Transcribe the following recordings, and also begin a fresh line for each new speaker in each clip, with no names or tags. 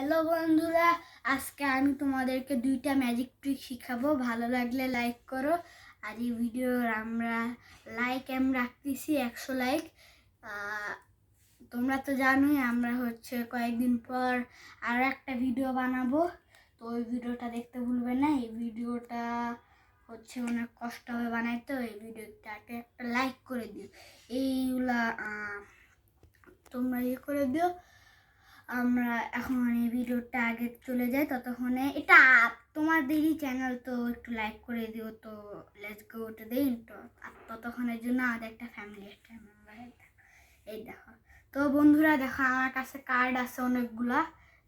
Hello বন্ধুরা, আজকে আমি তোমাদেরকে দুইটা ম্যাজিক ট্রিক শিখাবো। ভালো লাগলে লাইক করো। আর এই ভিডিওর আমরা রাখতেছি 100 লাইক। তোমরা তো জানোই আমরা কয়েকদিন পর আর একটা ভিডিও বানাবো, তো ওই ভিডিওটা দেখতে ভুলবে না। এই ভিডিওটা অনেক কষ্ট হবে বানাইতে। এই ভিডিওটাকে একটা লাইক করে দিও। এইগুলা তোমরা করে দিও। আমরা এখন এই ভিডিওটা আগে চলে যাই, ততক্ষণে এটা তোমাদেরই চ্যানেল, তো একটু লাইক করে দিও। তো let's go to the intro. ততক্ষণের জন্য আমাদের একটা ফ্যামিলি একটা মেম্বার। এই দেখো, তো বন্ধুরা দেখো, আমার কাছে কার্ড আছে অনেকগুলা।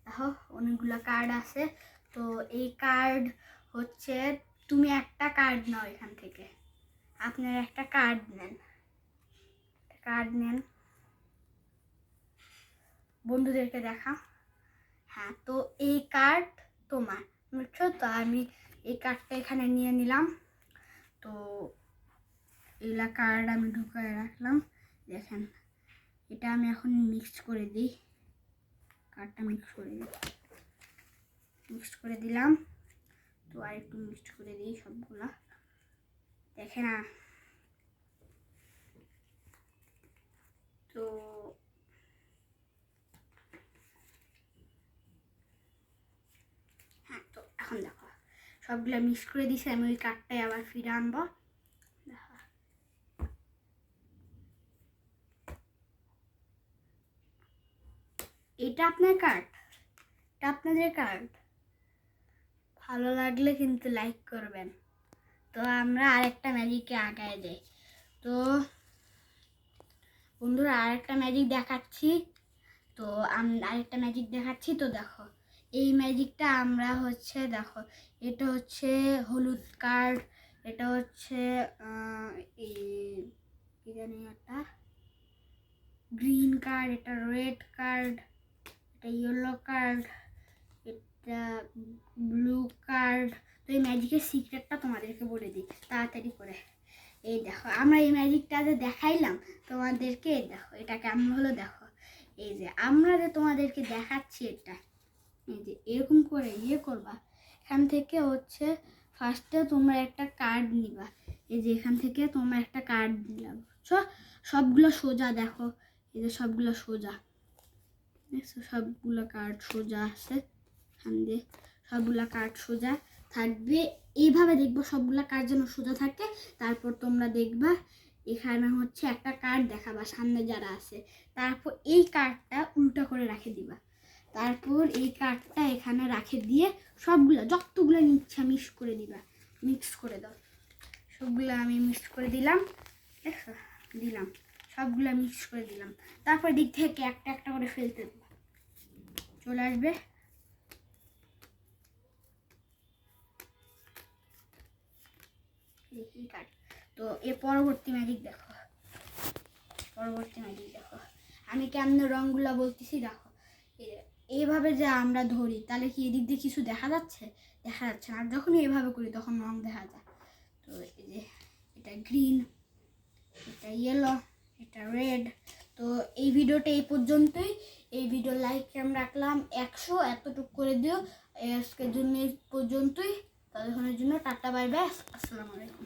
দেখো অনেকগুলা কার্ড আছে। তো এই কার্ড তুমি একটা কার্ড নাও এখান থেকে। আপনারা একটা কার্ড নেন, বন্ধুদেরকে দেখা। হ্যাঁ, তো এই কার্ড তোমার, বুঝছো তো? আমি এই কার্ডটা এখানে নিয়ে নিলাম। তো এইগুলা কার্ড আমি ঢুকায় রাখলাম। দেখেন, এটা আমি এখন মিক্স করে দিই। কার্ডটা মিক্স করে দিলাম। তো আর একটু মিক্স করে দিই সবগুলা। দেখেন না, তো হ্যাঁ, তো এখন দেখো সবগুলা মিক্স করে দিয়েছি। আমি ওই কার্ডটাই আবার ফিরে আনবো। এটা আপনার কার্ড, এটা আপনাদের কার্ড। ভালো লাগলে কিন্তু লাইক করবেন। তো আমরা আরেকটা ম্যাজিকে আগায় যাই। তো বন্ধুরা আরেকটা ম্যাজিক দেখাচ্ছি। তো দেখো, এই ম্যাজিকটা আমরা দেখো, এটা হলুদ কার্ড, এটা কি জানি একটা গ্রিন কার্ড, এটা রেড কার্ড, এটা ইয়েলো কার্ড, এটা ব্লু কার্ড। তো এই ম্যাজিকের সিক্রেটটা তোমাদেরকে বলে দিই তাড়াতাড়ি করে। এই দেখো, আমরা এই ম্যাজিকটা যে দেখাইলাম তোমাদেরকে, এই দেখো এটা কেমন হলো। দেখো, এই যে আমরা যে তোমাদেরকে দেখাচ্ছি, এটা এই যে এরকম করে করবা। এখান থেকে ফার্স্টে তোমরা একটা কার্ড নিবা। এই যে এখান থেকে তোমরা একটা কার্ড নিলাম, সবগুলো সোজা। দেখো এই যে সবগুলো সোজা, দেখছো? সবগুলো কার্ড সোজা আছে। এখান দিয়ে সবগুলা কার্ড সোজা থাকবে। এইভাবে দেখবো সবগুলা কার্ড যেন সোজা থাকে। তারপর তোমরা দেখবা এখানে একটা কার্ড দেখাবা সামনে যারা আছে। তারপর এই কার্ডটা উল্টা করে রেখে দিবা। তারপর এই কার্ডটা এখানে রেখে দিয়ে সবগুলা যতগুলো ইচ্ছা মিক্স করে দিবা। মিক্স করে দাও সবগুলা। আমি মিক্স করে দিলাম, দেখো দিলাম, সবগুলা মিক্স করে দিলাম। তারপর দিক থেকে একটা একটা করে ফেলতে দেবো, চলে আসবে। তো এর পরবর্তী ম্যাজিক দেখো, আমি কেমন রংগুলা বলতেছি। দেখো এইভাবে যে আমরা ধরি, তাহলে কি এদিক দিয়ে কিছু দেখা যাচ্ছে? দেখা যাচ্ছে না। আর যখন এইভাবে করি তখন রং দেখা যায়। তো এই যে এটা গ্রিন, এটা ইয়েলো, এটা রেড। তো এই ভিডিওটা এই পর্যন্তই। এই ভিডিও লাইক আমি রাখলাম 100, এতটুকু করে দিও। আজকের জন্য এই পর্যন্তই। ততক্ষণের জন্য টাটা, বাই বাই, আসসালামু আলাইকুম।